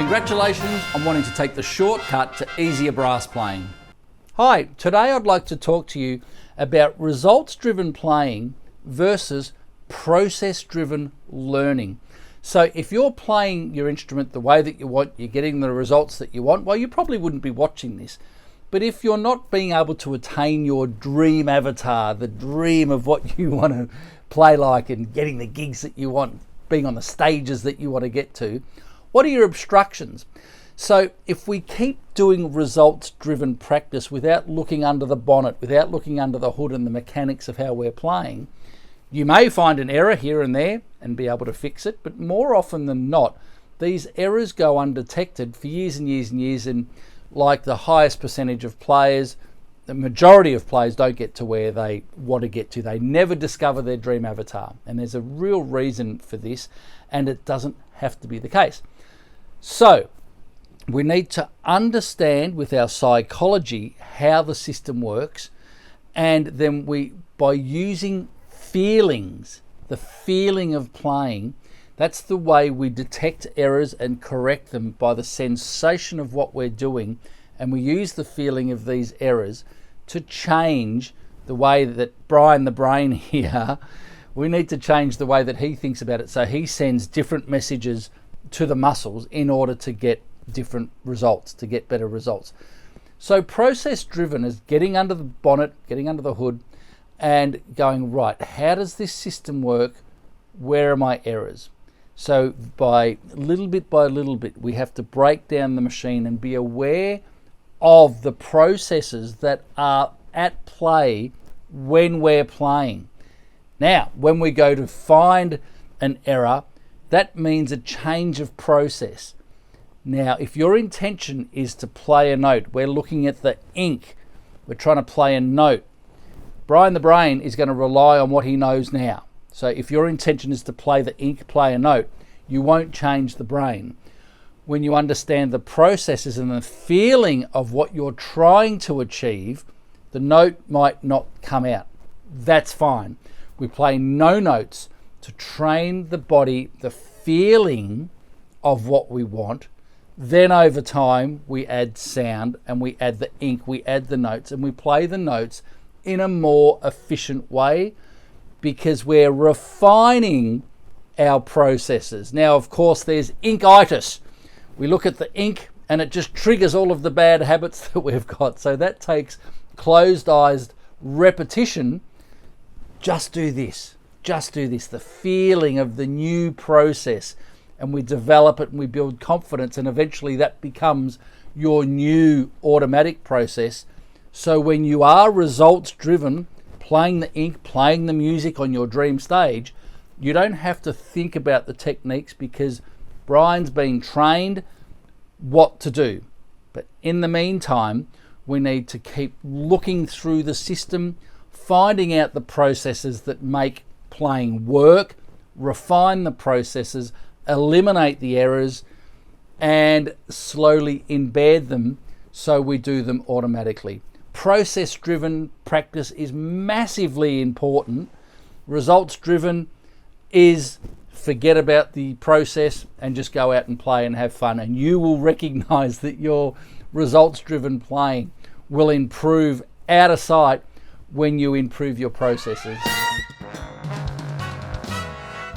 Congratulations on wanting to take the shortcut to easier brass playing. Hi, today I'd like to talk to you about results-driven playing versus process-driven learning. So if you're playing your instrument the way that you want, you're getting the results that you want, well, you probably wouldn't be watching this. But if you're not being able to attain your dream avatar, the dream of what you want to play like and getting the gigs that you want, being on the stages that you want to get to, what are your obstructions? So if we keep doing results-driven practice without looking under the bonnet, without looking under the hood and the mechanics of how we're playing, you may find an error here and there and be able to fix it, but more often than not, these errors go undetected for years and years and years, and like the highest percentage of players, the majority of players don't get to where they want to get to. They never discover their dream avatar, and there's a real reason for this, and it doesn't have to be the case. So we need to understand with our psychology how the system works, and then by using feelings, the feeling of playing, that's the way we detect errors and correct them, by the sensation of what we're doing. And we use the feeling of these errors to change the way that Brian the brain here, we need to change the way that he thinks about it. So he sends different messages to the muscles in order to get different results, to get better results. So process driven is getting under the bonnet, getting under the hood and going, right, how does this system work? Where are my errors? So by little bit, we have to break down the machine and be aware of the processes that are at play when we're playing. Now, when we go to find an error, that means a change of process. Now, if your intention is to play a note, we're looking at the ink, we're trying to play a note, Brian the brain is going to rely on what he knows now. So if your intention is to play the ink, play a note, you won't change the brain. When you understand the processes and the feeling of what you're trying to achieve, the note might not come out. That's fine. We play no notes to train the body, the feeling of what we want. Then over time, we add sound and we add the ink, we add the notes, and we play the notes in a more efficient way because we're refining our processes. Now, of course, there's inkitis. We look at the ink and it just triggers all of the bad habits that we've got. So that takes closed-eyes repetition. Just do this. Just do this. The feeling of the new process, and we develop it and we build confidence, and eventually that becomes your new automatic process. So when you are results driven, playing the ink, playing the music on your dream stage, you don't have to think about the techniques because Brian's been trained what to do. But in the meantime, we need to keep looking through the system, finding out the processes that make playing work, refine the processes, eliminate the errors, and slowly embed them so we do them automatically. Process-driven practice is massively important. Results-driven is forget about the process and just go out and play and have fun, and you will recognize that your results-driven playing will improve out of sight when you improve your processes.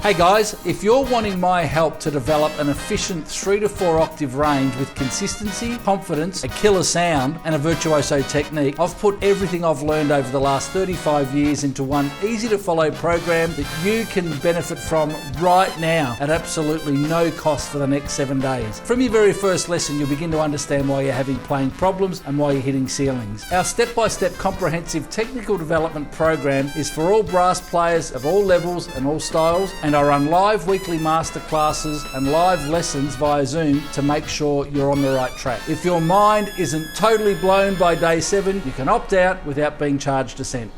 Hey guys, if you're wanting my help to develop an efficient 3 to 4 octave range with consistency, confidence, a killer sound and a virtuoso technique, I've put everything I've learned over the last 35 years into one easy to follow program that you can benefit from right now at absolutely no cost for the next 7 days. From your very first lesson, you'll begin to understand why you're having playing problems and why you're hitting ceilings. Our step-by-step comprehensive technical development program is for all brass players of all levels and all styles, and I run live weekly masterclasses and live lessons via Zoom to make sure you're on the right track. If your mind isn't totally blown by day 7, you can opt out without being charged a cent.